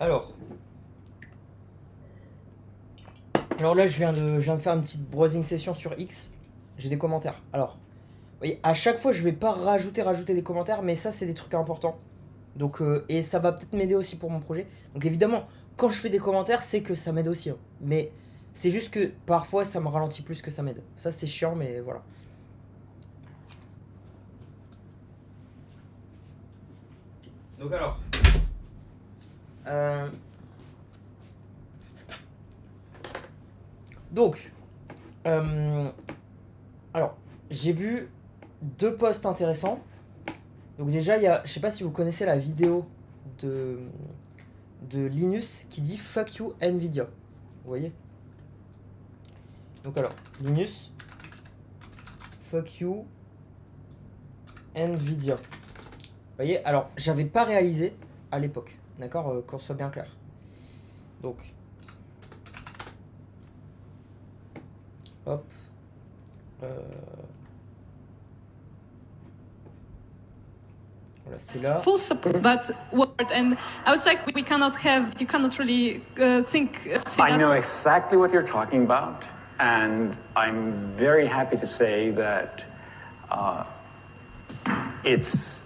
Alors, alors là, je viens de faire une petite browsing session sur X. J'ai des commentaires. Alors, vous voyez, à chaque fois, je vais pas rajouter des commentaires, mais ça, c'est des trucs importants. Donc, et ça va peut-être m'aider aussi pour mon projet. Donc, évidemment, quand je fais des commentaires, c'est que ça m'aide aussi, hein. Mais c'est juste que parfois, ça me ralentit plus que ça m'aide. Ça, c'est chiant, mais voilà. Donc, alors. euh, donc, euh, alors, j'ai vu deux posts intéressants. Donc déjà, je sais pas si vous connaissez la vidéo de, de Linus qui dit Fuck you Nvidia. Vous voyez? Donc alors, Linus, Fuck you Nvidia. Vous voyez? Alors, j'avais pas réalisé à l'époque, d'accord, qu'on soit bien clair. Donc, hop. Euh, voilà, c'est là. Full support, but what? And I was like, we cannot have, you cannot really think. I know exactly what you're talking about, and I'm very happy to say that it's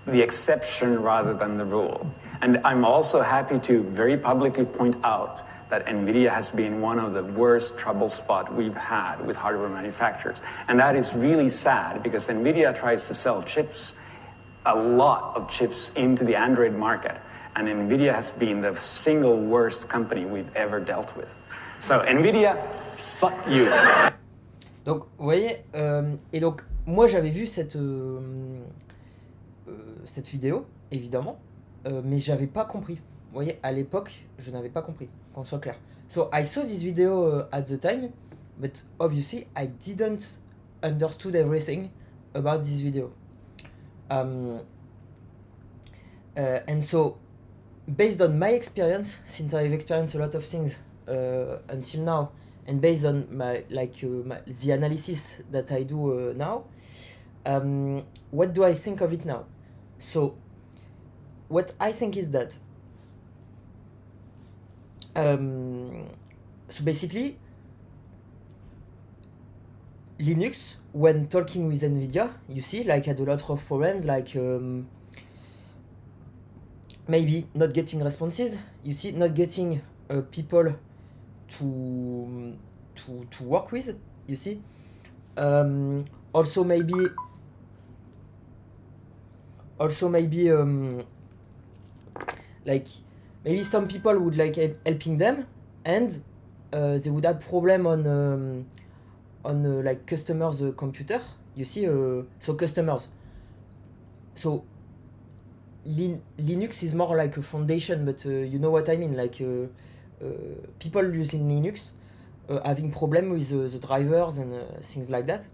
the exception rather than the rule. And I'm also happy to very publicly point out that NVIDIA has been one of the worst trouble spot we've had with hardware manufacturers. And that is really sad because NVIDIA tries to sell chips, a lot of chips into the Android market. And NVIDIA has been the single worst company we've ever dealt with. So NVIDIA, fuck you. Donc, vous voyez, et donc, moi j'avais vu cette vidéo, évidemment, mais j'avais pas compris. Vous voyez, à l'époque, je n'avais pas compris, qu'on soit clair. So, I saw this video at the time, but obviously, I didn't understood everything about this video. And so, based on my experience, since I've experienced a lot of things until now, and based on the analysis that I do now, what do I think of it now? So, what I think is that, so basically, Linux, when talking with NVIDIA, you see, like, had a lot of problems, like, maybe not getting responses, you see, not getting people to work with, you see. Also maybe like maybe some people would like helping them, and they would have problem on like customers computer, you see. So customers, so Linux is more like a foundation, but you know what I mean, like people using Linux having problem with the drivers and things like that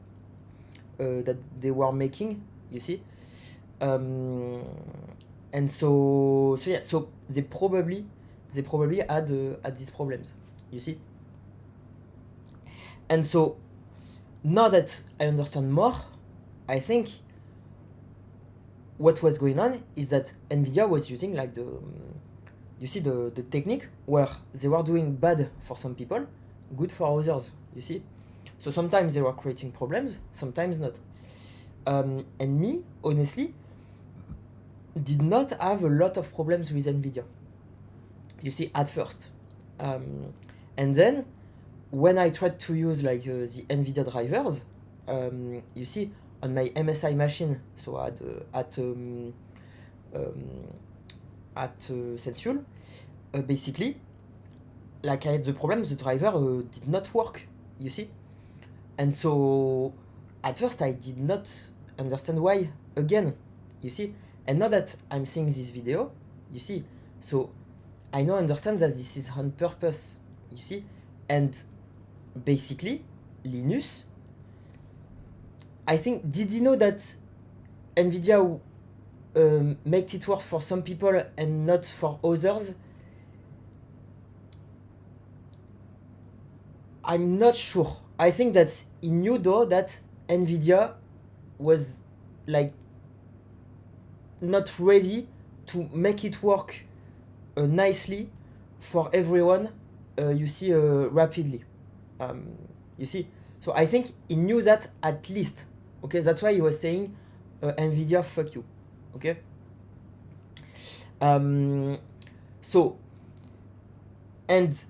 that they were making, you see. And so yeah, so they probably had these problems, you see. And so now that I understand more, I think what was going on is that NVIDIA was using like you see the technique where they were doing bad for some people, good for others, you see. So sometimes they were creating problems, sometimes not. And me, honestly, did not have a lot of problems with NVIDIA, you see, at first. And then when I tried to use like the NVIDIA drivers, you see, on my MSI machine, so at Sensual, basically, like I had the problem, the driver did not work, you see. And so at first I did not understand why, again, you see. And now that I'm seeing this video, you see, so I now understand that this is on purpose, you see. And basically, Linus, I think, did you know that NVIDIA makes it work for some people and not for others? I'm not sure. I think that he knew though that NVIDIA was like not ready to make it work nicely for everyone, you see, rapidly. You see, so I think he knew that at least. Okay, that's why he was saying, Nvidia, fuck you. Okay. So, and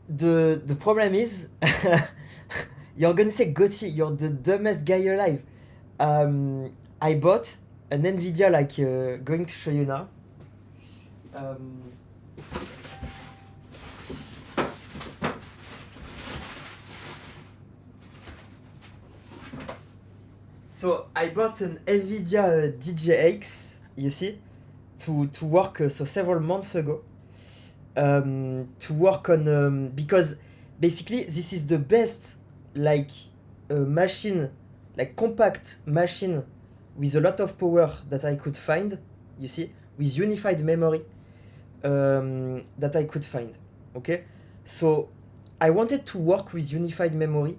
the problem is, you're gonna say, Gauthier, you're the dumbest guy alive. I bought an Nvidia, like, going to show you now. So I bought an Nvidia DJX, you see, to work, so several months ago, to work on, because basically this is the best, like, machine, like compact machine with a lot of power that I could find, you see, with unified memory, that I could find. Okay, so I wanted to work with unified memory,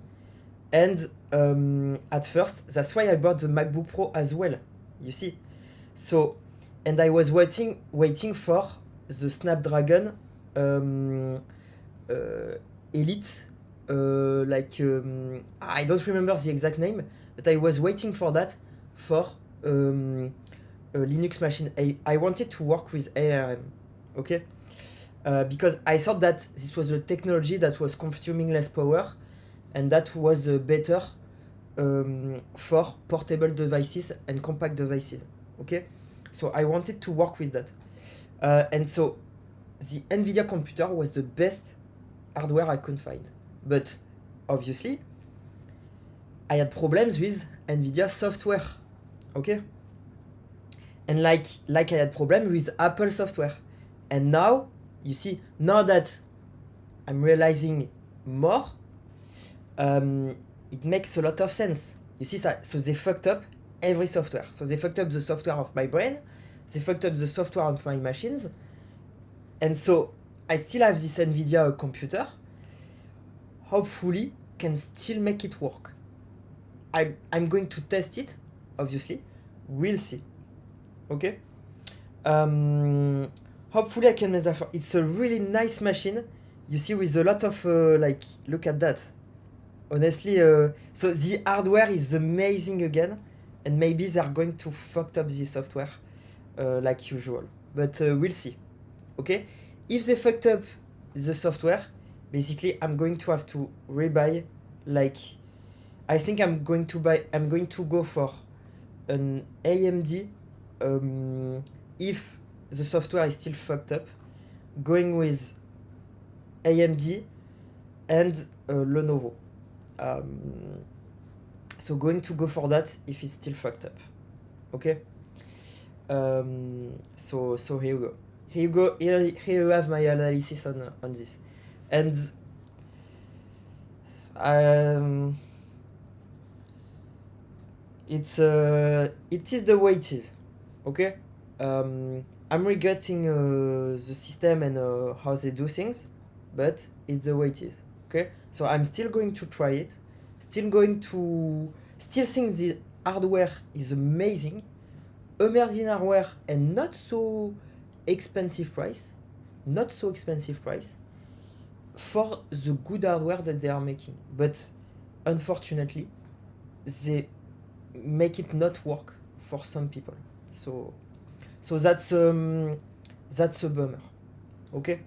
and at first that's why I bought the MacBook Pro as well, you see. So, and I was waiting for the Snapdragon Elite, like, I don't remember the exact name, but I was waiting for that for a Linux machine. I wanted to work with ARM, okay, because I thought that this was a technology that was consuming less power, and that was better for portable devices and compact devices. Okay, so I wanted to work with that, and so the Nvidia computer was the best hardware I could find. But obviously, I had problems with Nvidia software. Okay, and like I had problems with Apple software. And now, you see, now that I'm realizing more, it makes a lot of sense. You see, so they fucked up every software. So they fucked up the software of my brain, they fucked up the software of my machines, and so I still have this Nvidia computer. Hopefully, can still make it work. I'm going to test it, obviously. We'll see. Okay? Hopefully I can make that. It's a really nice machine. You see, with a lot of, like, look at that. Honestly, so the hardware is amazing again. And maybe they're going to fuck up the software, like usual. But we'll see. Okay? If they fucked up the software, basically I'm going to have to rebuy, like, I think I'm going to go for an AMD, if the software is still fucked up, going with AMD and Lenovo. So going to go for that if it's still fucked up. Okay? So here you go. Here you have my analysis on this. And it is the way it is. Okay? I'm regretting the system and how they do things, but it's the way it is. Okay? So I'm still going to try it. Still think the hardware is amazing. Amazing hardware and not so expensive price. For the good hardware that they are making. But unfortunately, they make it not work for some people. So that's a bummer. Okay?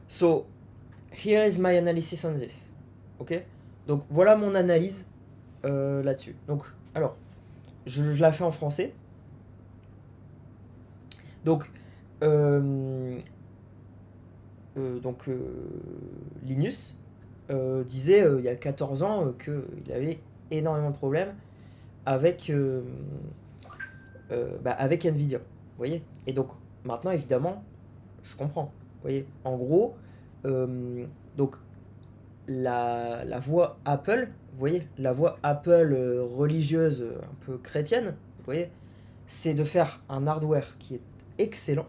So here is my analysis on this. Ok? Donc voilà mon analyse là-dessus. Donc alors, je la fais en français. Donc Linus disait il y a 14 ans qu'il avait énormément de problèmes avec avec Nvidia. Vous voyez? Et donc maintenant évidemment je comprends. Vous voyez? En gros, donc la voie Apple, vous voyez, la voie Apple religieuse, un peu chrétienne, vous voyez, c'est de faire un hardware qui est excellent.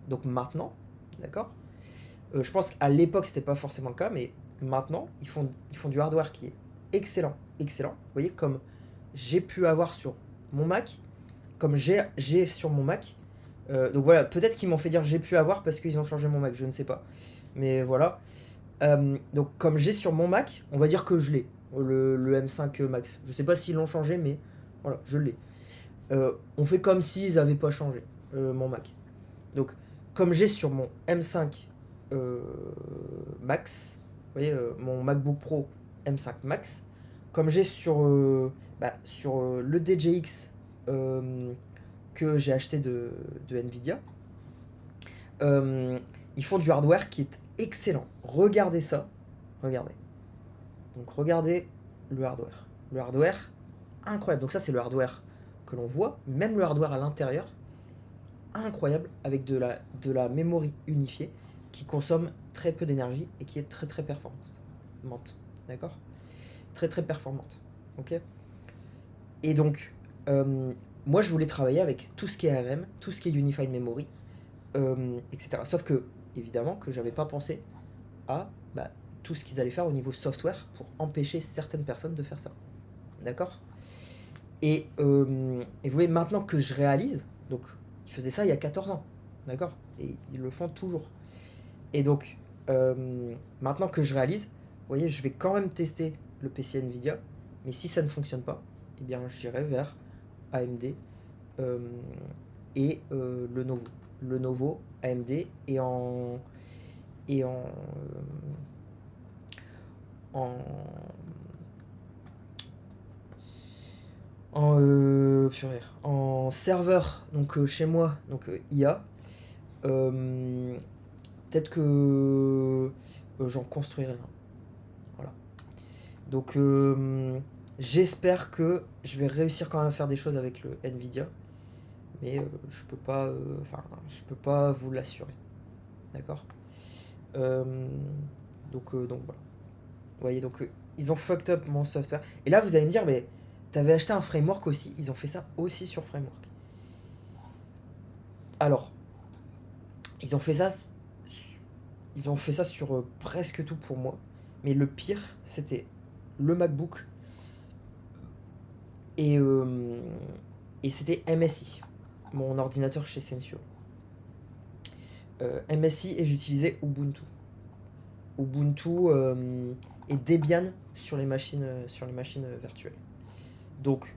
Donc maintenant, d'accord, je pense qu'à l'époque c'était pas forcément le cas, mais maintenant ils font du hardware qui est excellent. Vous voyez, comme j'ai pu avoir sur mon Mac, comme j'ai sur mon Mac, Donc voilà, peut-être qu'ils m'ont fait dire j'ai pu avoir parce qu'ils ont changé mon Mac, je ne sais pas. Mais voilà. Donc comme j'ai sur mon Mac, on va dire que je l'ai, le M5 Max. Je sais pas s'ils l'ont changé, mais voilà, je l'ai. On fait comme s'ils n'avaient pas changé mon Mac. Donc comme j'ai sur mon M5 Max, vous voyez, mon MacBook Pro M5 Max, comme j'ai sur le DJX que j'ai acheté de Nvidia, ils font du hardware qui est excellent. Regardez ça. Regardez. Donc regardez le hardware. Le hardware, incroyable. Donc ça c'est le hardware que l'on voit. Même le hardware à l'intérieur, incroyable, avec de la mémoire unifiée qui consomme très peu d'énergie et qui est très très performante. D'accord? Très très performante. Ok? Et donc, moi je voulais travailler avec tout ce qui est ARM, tout ce qui est Unified Memory, etc. Sauf que, évidemment, que j'avais pas pensé à tout ce qu'ils allaient faire au niveau software pour empêcher certaines personnes de faire ça. D'accord? Et vous voyez, maintenant que je réalise, donc ils faisaient ça il y a 14 ans, d'accord? Et ils le font toujours. Et donc, maintenant que je réalise, vous voyez, je vais quand même tester le PC Nvidia, mais si ça ne fonctionne pas, eh bien j'irai vers AMD et Lenovo. Lenovo, AMD et en en en serveur, donc chez moi, donc IA, peut-être que j'en construirai un. Voilà. Donc j'espère que je vais réussir quand même à faire des choses avec le Nvidia, mais je peux pas vous l'assurer. D'accord? Donc voilà. Vous voyez, donc ils ont fucked up mon software. Et là, vous allez me dire, mais t'avais acheté un framework aussi. Ils ont fait ça aussi sur framework. Alors, ils ont fait ça sur presque tout pour moi. Mais le pire, c'était le MacBook et c'était MSI, mon ordinateur chez Sensio. MSI et j'utilisais Ubuntu. Ubuntu et Debian sur les machines virtuelles. Donc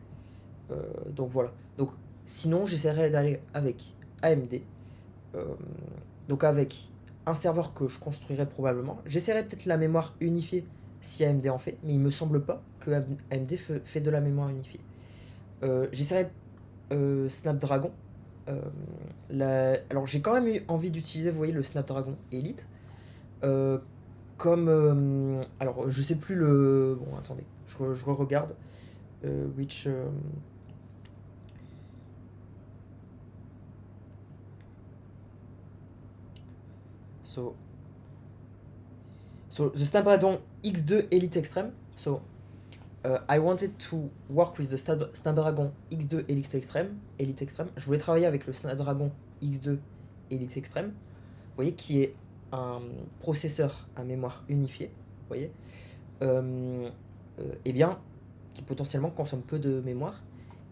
voilà. Donc sinon j'essaierai d'aller avec AMD. Donc avec un serveur que je construirai probablement. J'essaierai peut-être la mémoire unifiée si AMD en fait, mais il me semble pas que AMD fait de la mémoire unifiée. J'essaierai Snapdragon. Alors j'ai quand même eu envie d'utiliser, vous voyez, le Snapdragon Elite. Alors je sais plus le... Bon attendez, je regarde. Which... So the Snapdragon X2 Elite Extreme. So I wanted to work with the Snapdragon X2 Elite Extreme. Je voulais travailler avec le Snapdragon X2 Elite Extreme. Vous voyez, qui est un processeur à mémoire unifiée. Vous voyez, et bien, qui potentiellement consomme peu de mémoire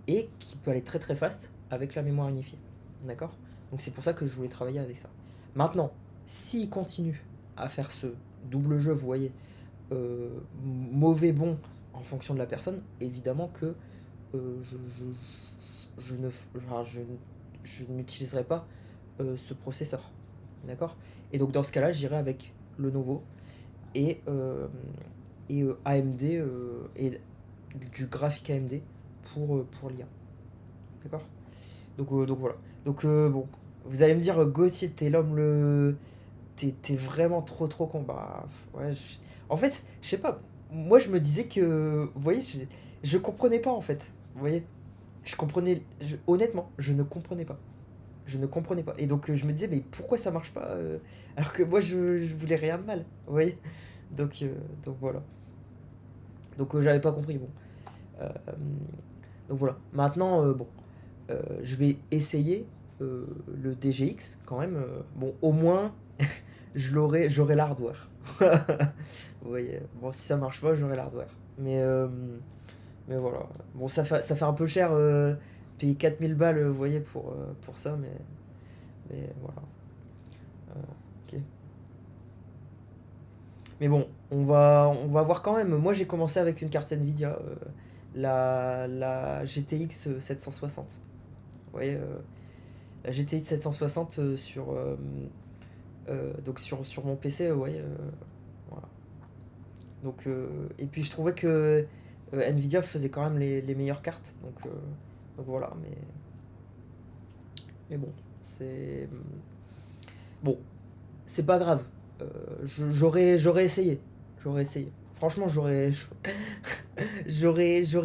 et qui peut aller très très fast avec la mémoire unifiée. D'accord? Donc c'est pour ça que je voulais travailler avec ça. Maintenant, s'il continue à faire ce double jeu, vous voyez, mauvais bon en fonction de la personne, évidemment que je n'utiliserai pas ce processeur. D'accord? Et donc dans ce cas-là, j'irai avec Lenovo et AMD et du graphique AMD pour l'IA. D'accord? Donc voilà. Donc bon, vous allez me dire, Gauthier, t'es l'homme le... T'es vraiment trop con. Bah ouais, en fait, je sais pas. Moi, je me disais que... Vous voyez, je comprenais pas, en fait. Vous voyez? Honnêtement, je ne comprenais pas. Je ne comprenais pas. Et donc, je me disais, mais pourquoi ça marche pas alors que moi, je voulais rien de mal. Vous voyez? Donc voilà. Donc, j'avais pas compris. Bon. Donc voilà. Maintenant, bon. Je vais essayer le DGX quand même. Bon, au moins, j'aurai l'hardware. Vous voyez, bon, si ça marche pas, j'aurai l'hardware. Mais voilà. Bon, ça fait un peu cher, payer 4000 balles, vous voyez, pour ça, Mais voilà. Ok. Mais bon, on va voir quand même. Moi, j'ai commencé avec une carte Nvidia, la GTX 760. Vous voyez, la GTX 760 donc sur mon PC, ouais. Voilà. Donc, et puis je trouvais que Nvidia faisait quand même les meilleures cartes. Donc voilà, mais bon, c'est. Bon, c'est pas grave. J'aurais essayé. J'aurais essayé. Franchement, j'aurais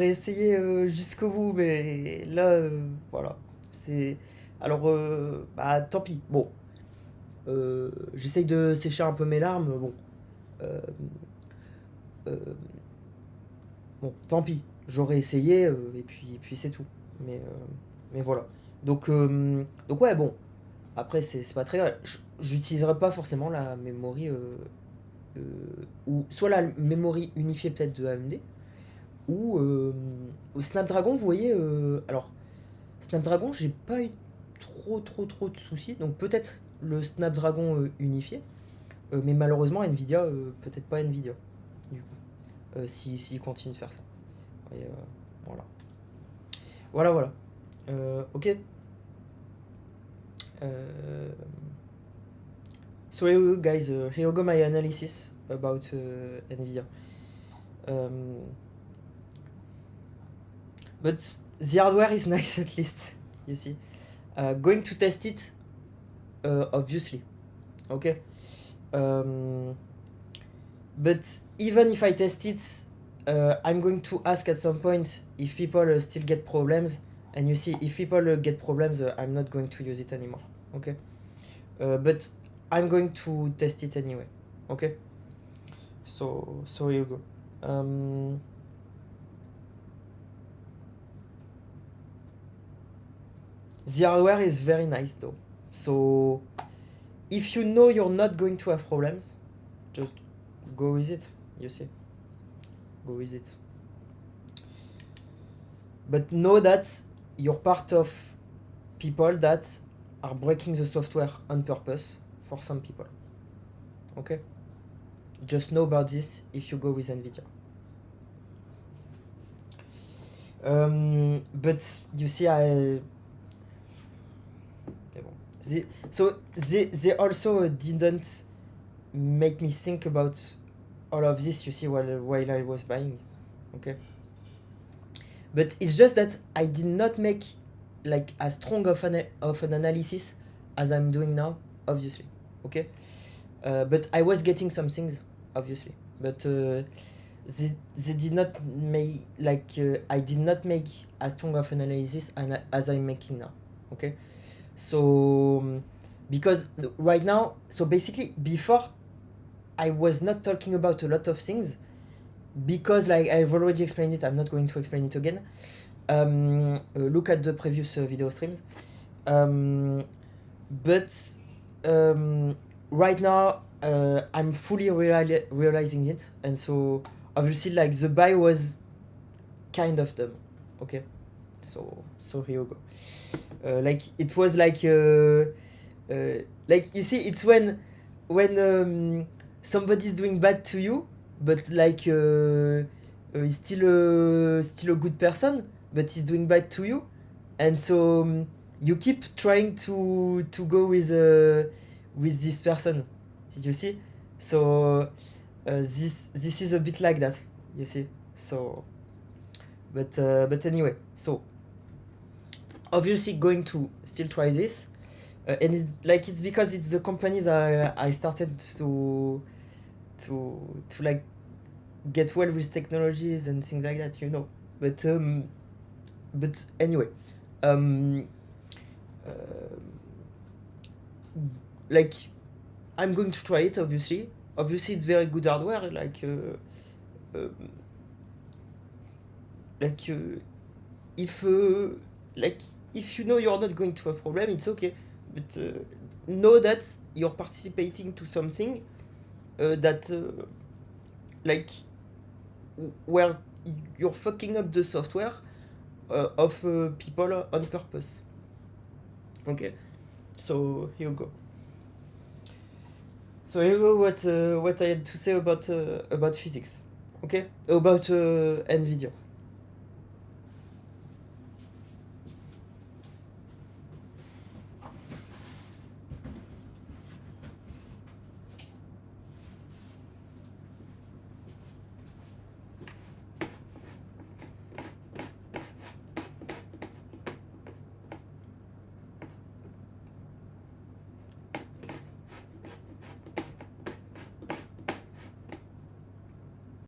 essayé jusqu'au bout, mais là, voilà. C'est. Alors, bah, tant pis. Bon, j'essaye de sécher un peu mes larmes. Bon, euh, euh, bon, tant pis. J'aurais essayé, et puis c'est tout. Mais voilà. Donc ouais, bon. Après, c'est pas très grave. J'utiliserai pas forcément la memory euh, ou soit la memory unifiée peut-être de AMD ou au Snapdragon, vous voyez. Alors, Snapdragon, j'ai pas eu trop de soucis. Donc peut-être le Snapdragon unifié, mais malheureusement Nvidia, peut-être pas Nvidia. Du coup, s'ils continuent de faire ça. Et, voilà. Voilà. Ok. Uh, so here we go, guys. Here we go my analysis about Nvidia. Um, but the hardware is nice at least. You see, going to test it, obviously. Okay. But even if I test it, I'm going to ask at some point if people still get problems. And you see, if people get problems, I'm not going to use it anymore. Okay. But I'm going to test it anyway. Okay. So here you go. The hardware is very nice though. So if you know you're not going to have problems, just go with it. You see. Go with it. But know that you're part of people that are breaking the software on purpose for some people. Okay? Just know about this if you go with Nvidia. But you see, they also didn't make me think about all of this, you see, while I was buying. Okay? But it's just that I did not make like as strong of an analysis as I'm doing now, obviously. Okay, but I was getting some things, obviously. But they did not make I did not make as strong of an analysis as I'm making now. Okay, so because right now, so basically before I was not talking about a lot of things. Because like I've already explained it, I'm not going to explain it again. Look at the previous video streams. But right now I'm fully realizing it, and so obviously like the buy was kind of dumb. Okay, so here we go. Like it was like you see, it's when somebody's doing bad to you, but like he's still a good person, but he's doing bad to you, and so you keep trying to go with this person, you see. So this is a bit like that, you see. So but anyway, so obviously going to still try this, and it's because it's the companies I started to like get well with technologies and things like that, you know. But anyway, like I'm going to try it, obviously. Obviously it's very good hardware, if you know you're not going to have a problem, it's okay. But know that you're participating to something that where you're fucking up the software of people on purpose. Okay, So here you go. So here you go what I had to say about physics. Okay? About NVIDIA.